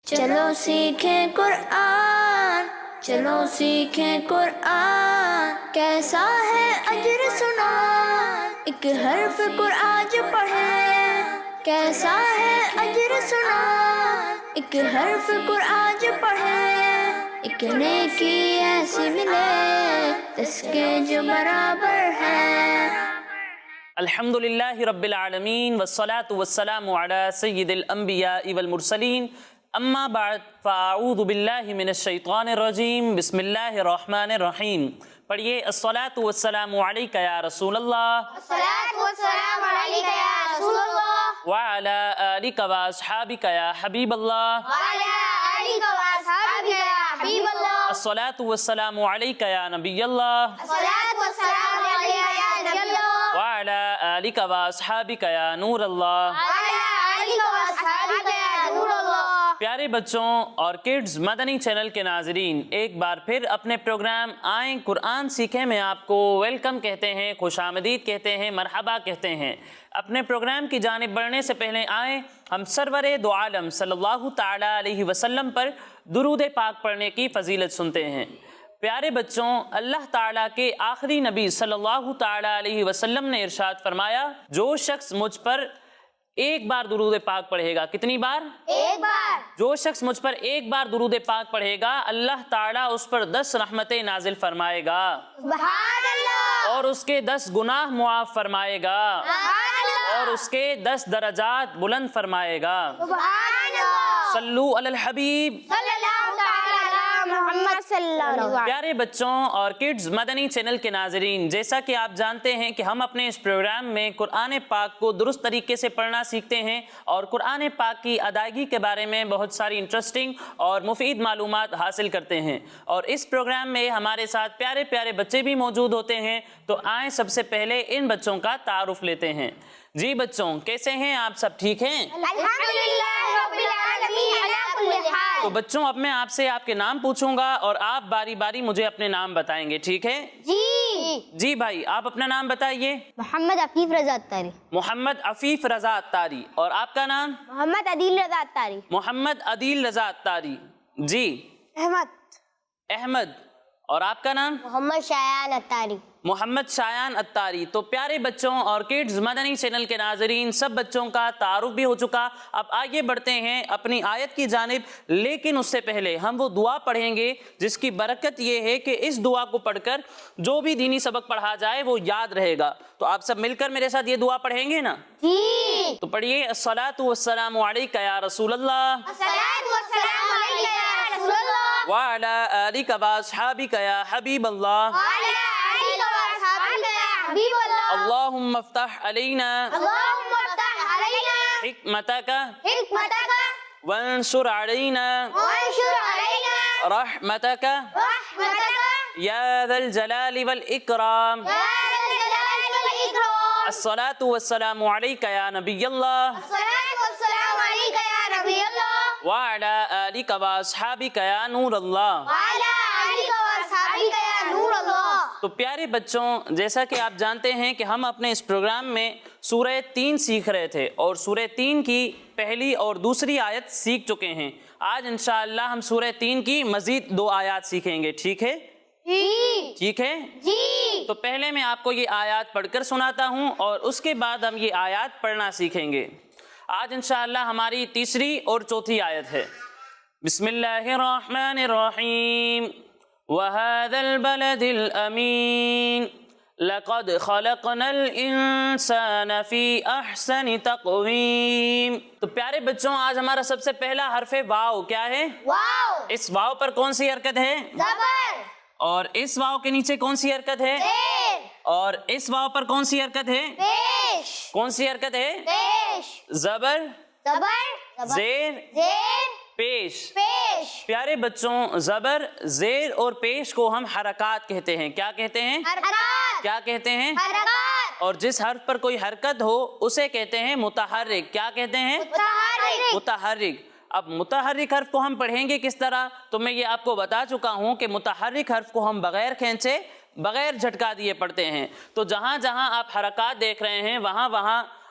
چلو سیکھیں قرآن، چلو سیکھیں قرآن، کیسا ہے اجر سنا، ایک حرف قرآن جو پڑھے، کیسا ہے اجر سنا، ایک حرف قرآن جو پڑھے، ایک نیکی ایسی ملے جس کے جو برابر ہے۔ الحمدللہ رب العالمین والصلاة والسلام علی سید الانبیاء والمرسلین، اما بعد فاعوذ باللہ من الشیطان الرجیم، بسم اللہ الرحمن الرحیم۔ پڑھیے الصلاة والسلام علیکہ یا رسول اللہ، الصلاة والسلام علیکہ یا رسول اللہ، وعلی آلکہ واصحابکہ یا حبیب اللہ، وعلی آلکہ واصحابکہ یا حبیب اللہ، الصلاة والسلام علیکہ یا نبی اللہ، الصلاة والسلام علیکہ یا نبی اللہ، وعلی آلکہ واصحابکہ یا نور اللہ۔ وعلی آلکہ واصحابکہ یا نور اللہ۔ پیارے بچوں اور کڈز مدنی چینل کے ناظرین، ایک بار پھر اپنے پروگرام آئیں قرآن سیکھیں میں آپ کو ویلکم کہتے ہیں، خوش آمدید کہتے ہیں، مرحبا کہتے ہیں۔ اپنے پروگرام کی جانب بڑھنے سے پہلے آئیں ہم سرور دو عالم صلی اللہ تعالی علیہ وسلم پر درود پاک پڑھنے کی فضیلت سنتے ہیں۔ پیارے بچوں، اللہ تعالیٰ کے آخری نبی صلی اللہ تعالی علیہ وسلم نے ارشاد فرمایا، جو شخص مجھ پر ایک بار درود پاک پڑھے گا، کتنی بار؟ ایک بار۔ جو شخص مجھ پر ایک بار درود پاک پڑھے گا، اللہ تعالیٰ اس پر 10 رحمتیں نازل فرمائے گا سبحان اللہ، اور اس کے 10 گناہ معاف فرمائے گا سبحان اللہ، اور اس کے 10 درجات بلند فرمائے گا۔ سبحان اللہ، صلو علی الحبیب۔ صلی اللہ تعالی علی محمد صلی اللہ علیہ وسلم۔ پیارے بچوں اور کڈز مدنی چینل کے ناظرین، جیسا کہ آپ جانتے ہیں کہ ہم اپنے اس پروگرام میں قرآن پاک کو درست طریقے سے پڑھنا سیکھتے ہیں اور قرآن پاک کی ادائیگی کے بارے میں بہت ساری انٹرسٹنگ اور مفید معلومات حاصل کرتے ہیں، اور اس پروگرام میں ہمارے ساتھ پیارے پیارے بچے بھی موجود ہوتے ہیں۔ تو آئیں سب سے پہلے ان بچوں کا تعارف لیتے ہیں۔ جی بچوں، کیسے ہیں آپ؟ سب ٹھیک ہیں؟ الحمدللہ رب العالمین علی کل حال۔ تو بچوں، اب میں آپ سے آپ کے نام پوچھوں گا اور آپ باری باری مجھے اپنے نام بتائیں گے، ٹھیک ہے؟ جی۔ جی بھائی، آپ اپنا نام بتائیے۔ محمد عفیف رضا اتاری۔ محمد عفیف رضا اتاری۔ اور آپ کا نام؟ محمد عدیل رضا اتاری۔ محمد عدیل رضا اتاری۔ جی احمد۔ احمد۔ اور آپ کا نام؟ محمد شایان اتاری۔ محمد شایان اتاری۔ تو پیارے بچوں اور کڈز مدنی چینل کے ناظرین، سب بچوں کا تعارف بھی ہو چکا۔ اب آگے بڑھتے ہیں اپنی آیت کی جانب، لیکن اس سے پہلے ہم وہ دعا پڑھیں گے جس کی برکت یہ ہے کہ اس دعا کو پڑھ کر جو بھی دینی سبق پڑھا جائے وہ یاد رہے گا۔ تو آپ سب مل کر میرے ساتھ یہ دعا پڑھیں گے نا؟ جی۔ تو پڑھیے الصلاۃ والسلام علیکہ یا رسول اللہ، الصلاۃ والسلام علیکہ یا رسول اللہ، وعلی آلکہ واصحابکہ یا حبیب اللہ، وعلی آلکہ واصحابکہ یا حبیب اللہ، اللہم افتح علینا اللہم افتح علینا حکمتک حکمتک وانشر علینا وانشر علینا رحمتک رحمتک یا ذا الجلال والاکرام۔ یا ذا الجلال والاکرام۔ الصلاۃ والسلام علیکہ یا نبی اللہ، الصلاۃ والسلام علیکہ یا نبی اللہ، وعلی آلکہ واصحابکہ یا نور اللہ۔ وعلی آلکہ واصحابکہ یا نور اللہ۔ تو پیارے بچوں، جیسا کہ آپ جانتے ہیں کہ ہم اپنے اس پروگرام میں سورہ 3 سیکھ رہے تھے اور سورہ 3 کی پہلی اور دوسری آیت سیکھ چکے ہیں۔ آج انشاءاللہ ہم سورہ 3 کی مزید 2 آیات سیکھیں گے، ٹھیک ہے؟ جی۔ ٹھیک ہے؟ جی۔ تو پہلے میں آپ کو یہ آیات پڑھ کر سناتا ہوں اور اس کے بعد ہم یہ آیات پڑھنا سیکھیں گے۔ آج انشاءاللہ ہماری تیسری اور چوتھی آیت ہے۔ بسم اللہ الرحمن الرحیم، وَهَذَا الْبَلَدِ الْأَمِينِ لَقَدْ خَلَقْنَا الْإِنسَانَ فِي أَحْسَنِ تَقْوِيمٍ۔ تو پیارے بچوں، آج ہمارا سب سے پہلا حرف واو کیا ہے؟ واو۔ اس واو پر کون سی حرکت ہے؟ زبر۔ اور اس واو کے نیچے کون سی حرکت ہے؟ زیر۔ اور اس واو پر کون سی حرکت ہے؟ پیش۔ کون سی حرکت ہے؟ پیش۔ زبر، زبر۔ زیر، زیر۔ پیش۔ پیش۔ پیارے بچوں، زبر، زیر اور پیش کو ہم حرکات کہتے ہیں۔ کیا کہتے ہیں؟ حرکات۔ کیا کہتے ہیں؟ حرکات۔ اور جس حرف پر کوئی حرکت ہو اسے کہتے ہیں متحرک۔ کیا کہتے ہیں؟ متحرک۔ متحرک۔ اب متحرک حرف کو ہم پڑھیں گے کس طرح؟ تو میں یہ آپ کو بتا چکا ہوں کہ متحرک حرف کو ہم بغیر کھینچے، بغیر جھٹکا دیے پڑھتے ہیں۔ تو جہاں جہاں آپ حرکات دیکھ رہے ہیں وہاں وہاں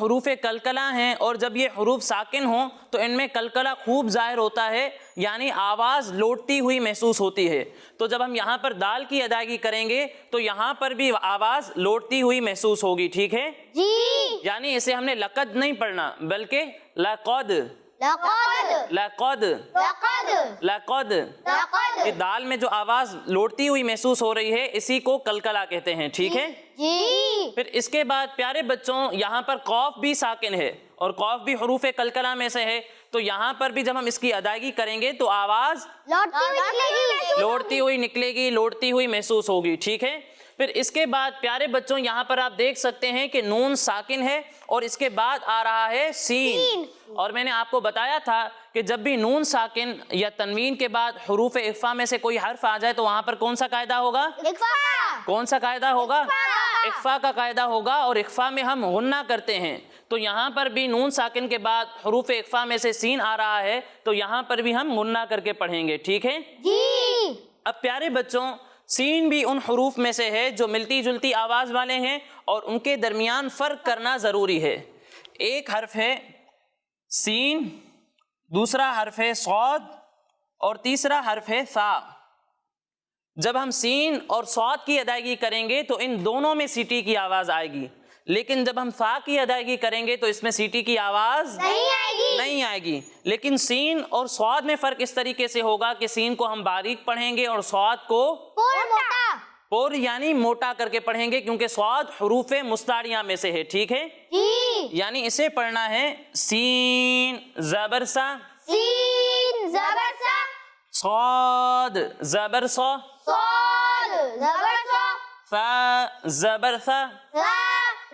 حروف کلکلا ہیں، اور جب یہ حروف ساکن ہوں تو ان میں کلکلا خوب ظاہر ہوتا ہے، یعنی آواز لوٹتی ہوئی محسوس ہوتی ہے۔ تو جب ہم یہاں پر دال کی ادائیگی کریں گے تو یہاں پر بھی آواز لوٹتی ہوئی محسوس ہوگی، ٹھیک ہے؟ جی یعنی اسے ہم نے لقد نہیں پڑھنا بلکہ لقد لقد لقد لقد لقد۔ لقد یہ دال میں جو آواز لوٹتی ہوئی محسوس ہو رہی ہے اسی کو کلکلا کہتے ہیں، ٹھیک ہے؟ جی پھر اس کے بعد پیارے بچوں یہاں پر قوف بھی ساکن ہے، اور قوف بھی حروف کلکلا میں سے ہے، تو یہاں پر بھی جب ہم اس کی ادائیگی کریں گے تو آواز لوٹتی ہوئی نکلے گی، لوٹتی ہوئی محسوس ہوگی، ٹھیک ہے؟ پھر اس کے بعد پیارے بچوں یہاں پر آپ دیکھ سکتے ہیں کہ نون ساکن ہے اور اس کے بعد آ رہا ہے سین، اور میں نے آپ کو بتایا تھا کہ جب بھی نون ساکن یا تنوین کے بعد حروف اخفا میں سے کوئی حرف آ جائے تو وہاں پر کون سا قاعدہ ہوگا؟ کون سا قاعدہ ہوگا؟ اخفا کا قاعدہ ہوگا، اور اخفا میں ہم غنہ کرتے ہیں، تو یہاں پر بھی نون ساکن کے بعد حروف اخفا میں سے سین آ رہا ہے تو یہاں پر بھی ہم غنہ کر کے پڑھیں گے، ٹھیک ہے؟ جی اب پیارے بچوں سین بھی ان حروف میں سے ہے جو ملتی جلتی آواز والے ہیں، اور ان کے درمیان فرق کرنا ضروری ہے۔ ایک حرف ہے سین، دوسرا حرف ہے صاد، اور تیسرا حرف ہے ثا۔ جب ہم سین اور صاد کی ادائیگی کریں گے تو ان دونوں میں سیٹی کی آواز آئے گی، لیکن جب ہم ثا کی ادائیگی کریں گے تو اس میں سیٹی کی آواز نہیں آئے گی۔ لیکن سین اور صاد میں فرق اس طریقے سے ہوگا کہ سین کو ہم باریک پڑھیں گے اور صاد کو پور یعنی موٹا کر کے پڑھیں گے، کیونکہ صاد حروف مستعریہ میں سے ہے، ٹھیک ہے؟ یعنی اسے پڑھنا ہے سین زبر سا، سین زبر سا، صاد زبر صا، صاد زبر سا، فا زبر ثا، ثا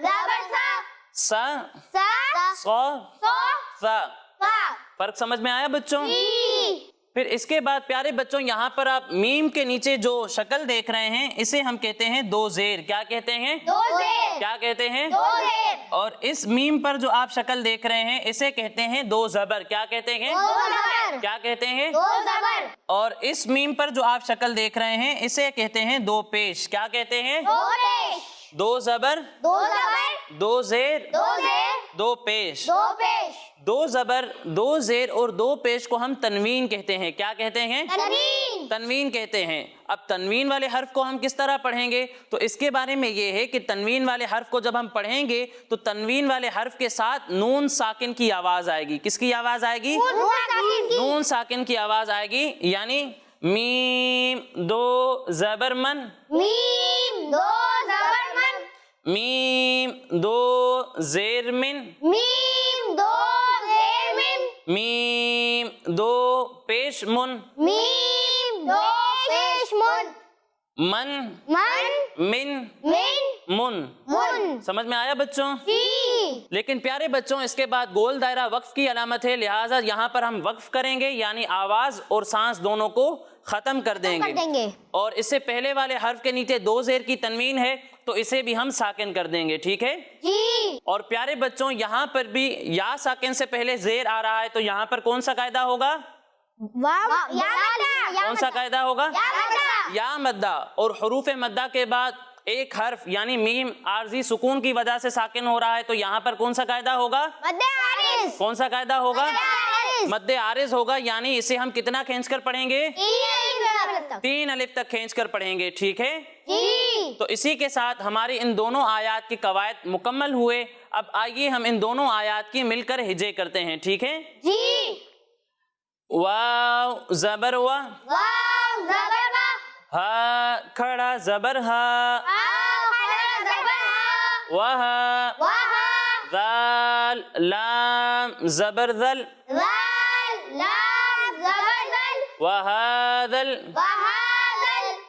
زبر سا، سا سا صا صا فا۔ فا۔ فرق سمجھ میں آیا بچوں؟ جی پھر اس کے بعد پیارے بچوں یہاں پر آپ میم کے نیچے جو شکل دیکھ رہے ہیں اسے ہم کہتے ہیں دو زیر۔ کیا کہتے ہیں؟ دو زیر، کیا کہتے ہیں؟ دو زیر، اور اس میم پر جو آپ شکل دیکھ رہے ہیں اسے کہتے ہیں دو زبر۔ کیا کہتے ہیں؟ دو زبر، کیا کہتے ہیں؟ دو زبر، اور اس میم پر جو آپ شکل دیکھ رہے ہیں اسے کہتے ہیں دو پیش۔ کیا کہتے ہیں؟ دو پیش، دو زبر، دو زبر، دو زیر، دو زیر، دو پیش۔ دو پیش، دو زبر، دو زیر اور دو پیش کو ہم تنوین کہتے ہیں۔ کیا کہتے ہیں؟ تنوین، تنوین کہتے ہیں۔ اب تنوین والے حرف کو ہم کس طرح پڑھیں گے؟ تو اس کے بارے میں یہ ہے کہ تنوین والے حرف کو جب ہم پڑھیں گے تو تنوین والے حرف کے ساتھ نون ساکن کی آواز آئے گی۔ کس کی آواز آئے گی؟ نون ساکن کی آواز آئے گی، یعنی میم دو زبر من، میم دو زبر من، میم دو زیر من، میم دو زیر من، میم دو پیش من، میم دو پیش من، من من من من من۔ من۔ سمجھ میں آیا بچوں؟ جی لیکن پیارے بچوں اس کے بعد گول دائرہ وقف کی علامت ہے، لہٰذا یہاں پر ہم وقف کریں گے، یعنی آواز اور سانس دونوں کو ختم کر دیں گے، اور اس سے پہلے والے حرف کے نیچے دو زیر کی تنوین ہے تو اسے بھی ہم ساکن کر دیں گے، ٹھیک ہے؟ جی اور پیارے بچوں یہاں پر بھی یا ساکن سے پہلے زیر آ رہا ہے تو یہاں پر کون سا قاعدہ ہوگا؟ کون سا قاعدہ ہوگا؟ یا مدہ۔ اور حروف مدہ کے بعد ایک حرف یعنی میم عارضی سکون کی وجہ سے ساکن ہو رہا ہے تو یہاں پر کون سا قاعدہ ہوگا؟ کون سا قاعدہ ہوگا؟ مد عارض ہوگا، یعنی اسے ہم کتنا کھینچ کر پڑھیں گے؟ 3 الف تک کھینچ کر پڑھیں گے، ٹھیک ہے؟ تو اسی کے ساتھ ہماری ان دونوں آیات کی قواعد مکمل ہوئے۔ اب آئیے ہم ان دونوں آیات کی مل کر ہجے کرتے ہیں، ٹھیک ہے؟ واو زبر وا، ہا کھڑا زبر ہا، وہا، ذال لام زبر ذل، وہادل،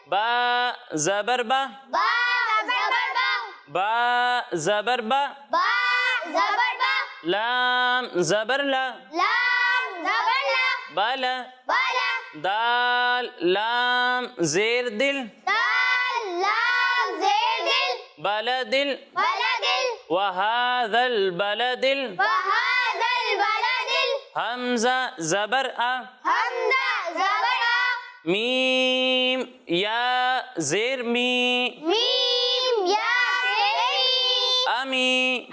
با زبر با، با زبر با، لام زبر لا، بالا، دال لام زیر دل، بلدل، وہذا البلدل، حمزہ زبر آ، میم یا زیر می، امی،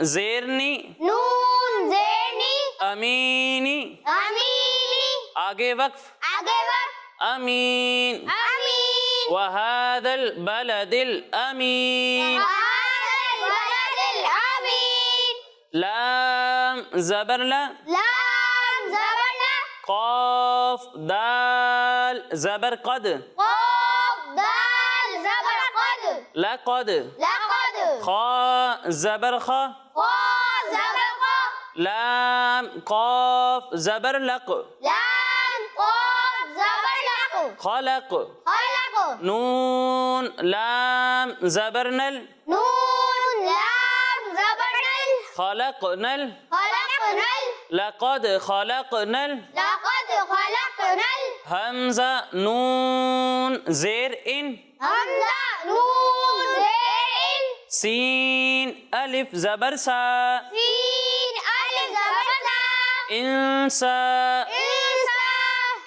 زیرنی نون زیرنی امینی امینی آگے وقف آگے وقف امین امین وهذا البلد الامین وهذا البلد الامین لام زبر لا لام زبر لا قاف دال زبر قد قاف دال زبر قد لقد لقد خا زبر خا قا زبر قا لام قاف زبر لق لام قاف زبر لق خلق خلق نون لام زبر نل نون لام زبر نل خلقنا خلقنا لقد خلقنا لقد خلقنا حمزة نون زير إن حمزة نون زين سين ألف زبر سا سين ألف زبر سا إنسا إنسا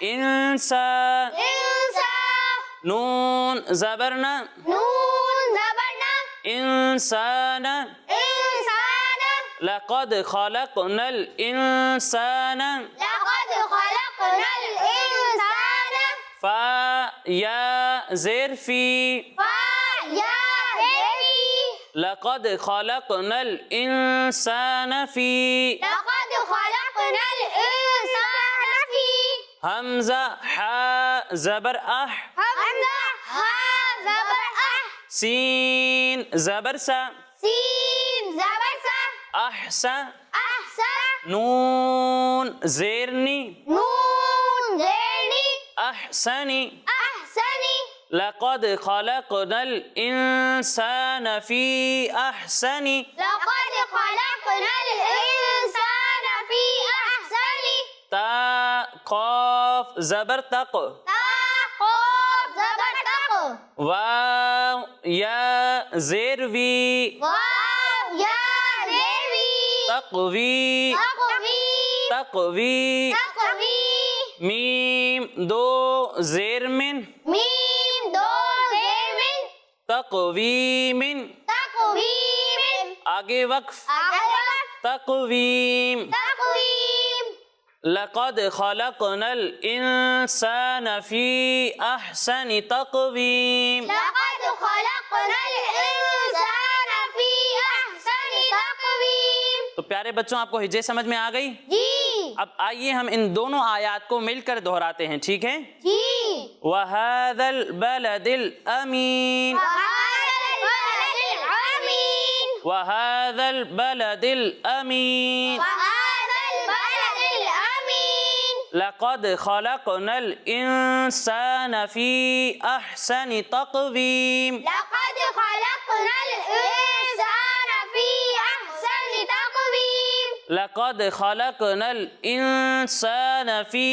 إنسا إنسا نون زبرنا نون زبرنا إنسان إنسان لقد خلقنا الإنسان لقد خلقنا الإنسان فا يا زير في فيا هي لقد خلقنا الإنسان في لقد خلقنا الإنسان في همزة حاء زبر أح حمزة ها زبر أح سين زبر سا سين زبر سا أحسن أحسن نون زيرني نون زيني أحسني أحسني لقد خلقنا الإنسان في أحسن لقد خلقنا الإنسان في أحسن تا قاف زبر تق قاف زبر تق واو يا زير في واو يا زيوي تقوي تقوي تقوي تقوي ميم دو زير من ميم دو زير من تقويم تقويم آگے وقف أغلق تقويم تقويم لقد خلقنا الإنسان في أحسن تقويم لقد خلقنا الإنسان في أحسن تقويم تو پیارے بچوں آپ کو ہجے سمجھ میں آ گئی؟ جی اب آئیے ہم ان دونوں آیات کو مل کر دہراتے ہیں، ٹھیک ہے؟ جی وَهَذَا الْبَلَدِ الْأَمِينَ وهذا البلد الأمين وَهَذَا الْبَلَدِ الْأَمِينَ وهذا البلد الأمين لقد خلقنا الإنسان في أحسن تقويم لقد خلقنا الإنسان في أحسن تقويم لقد خلقنا الإنسان في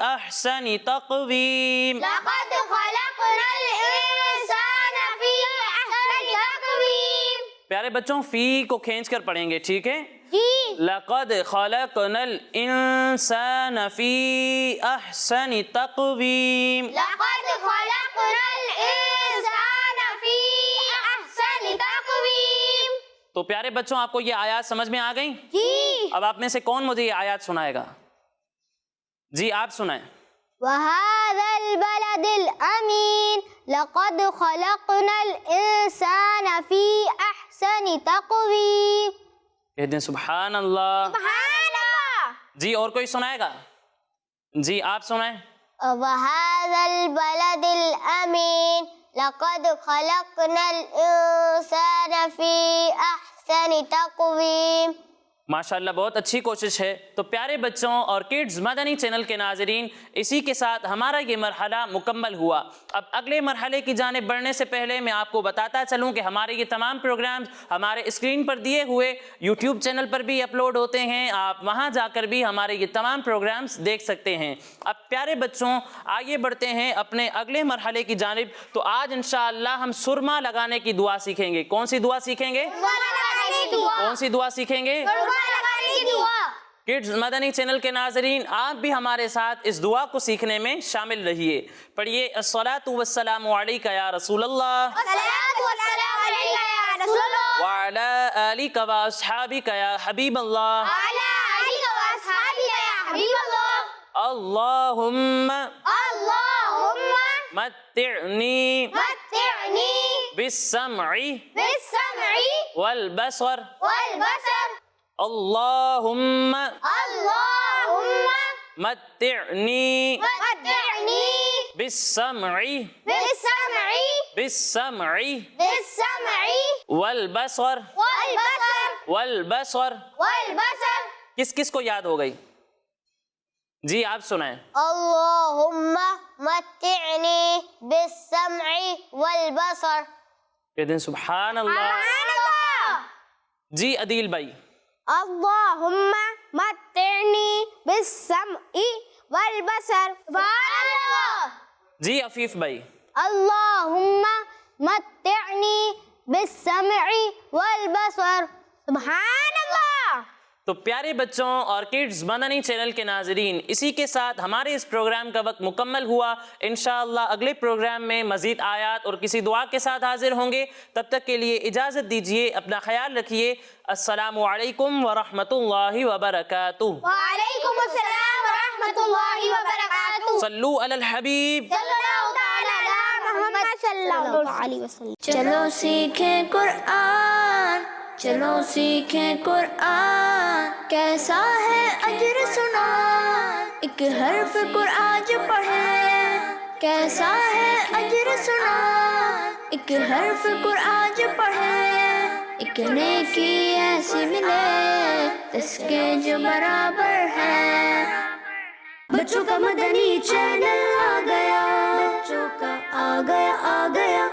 أحسن تقويم لقد خلقنا الإنسان في أحسن تقويم پیارے بچوں فی کو کھینچ کر پڑھیں گے، ٹھیک ہے؟ جی لقد خلقنا الإنسان في أحسن تقويم لقد خلقنا الإنسان في أحسن تقويم تو پیارے بچوں آپ کو یہ آیات سمجھ میں آ گئیں؟ جی اب آپ میں سے کون مجھے یہ آیات سنائے گا؟ جی آپ سنائیں۔ وهذا البلد الأمين لقد خلقنا الإنسان في أحسن تقويم کہہ دیں سبحان اللہ۔ سبحان الله جی اور کوئی سنائے گا؟ جی آپ سنائیں۔ وهذا البلد الأمين لقد خلقنا الإنسان في أحسن تقويم ماشاءاللہ بہت اچھی کوشش ہے۔ تو پیارے بچوں اور کڈز مدنی چینل کے ناظرین، اسی کے ساتھ ہمارا یہ مرحلہ مکمل ہوا۔ اب اگلے مرحلے کی جانب بڑھنے سے پہلے میں آپ کو بتاتا چلوں کہ ہمارے یہ تمام پروگرامز ہمارے اسکرین پر دیے ہوئے یوٹیوب چینل پر بھی اپلوڈ ہوتے ہیں، آپ وہاں جا کر بھی ہمارے یہ تمام پروگرامز دیکھ سکتے ہیں۔ اب پیارے بچوں آگے بڑھتے ہیں اپنے اگلے مرحلے کی جانب۔ تو آج انشاءاللہ ہم سرما لگانے کی دعا سیکھیں گے۔ کون سی دعا سیکھیں گے؟ کون سی دعا سیکھیں گے؟ کڈز مدنی چینل کے ناظرین، آپ بھی ہمارے ساتھ اس دعا کو سیکھنے میں شامل رہیے۔ پڑھیے الصلاۃ والسلام علیکہ یا رسول اللہ۔ والصلاة والسلام عليك يا رسول الله وعلى آلك وأصحابك يا حبيب الله وعلى آلك وأصحابك يا حبيب الله اللهم اللهم متعني متعني بالسمع بالسمع والبصر والبصر اللهم اللهم متعني متعني بالسمع بالسمع بالسمع بالسمع والبصر والبصر والبصر والبصر کس کس کو یاد ہو گئی؟ جی آپ سنائیں. اللهم متعني بالسمع والبصر کہتے ہیں سبحان اللہ. سبحان اللہ. جی عدیل بھائی. اللهم متعني بالسمع والبصر سبحان اللہ. جی عفیف بھائی. اللهم متعني بالسمع والبصر سبحان اللہ. تو پیارے بچوں اور کڈز مدنی چینل کے ناظرین، اسی کے ساتھ ہمارے اس پروگرام کا وقت مکمل ہوا. انشاءاللہ اگلے پروگرام میں مزید آیات اور کسی دعا کے ساتھ حاضر ہوں گے. تب تک کے لیے اجازت دیجیے، اپنا خیال رکھیے. السلام علیکم ورحمۃ اللہ وبرکاتہ. وعلیکم السلام ورحمۃ اللہ وبرکاتہ. صلو علی الحبیب. صلی اللہ تعالی علی محمد صلی اللہ علیہ وسلم. چلو سیکھیں قرآن، چلو سیکھیں قرآن، کیسا ہے اجر سنا، ایک حرف قرآن جو پڑھے. کیسا ہے اجر سنا، ایک حرف قرآن جو پڑھے. ایک نیکی ایسی ملے اس کے جو برابر ہے. بچوں کا مدنی چینل آ گیا، بچوں کا آ گیا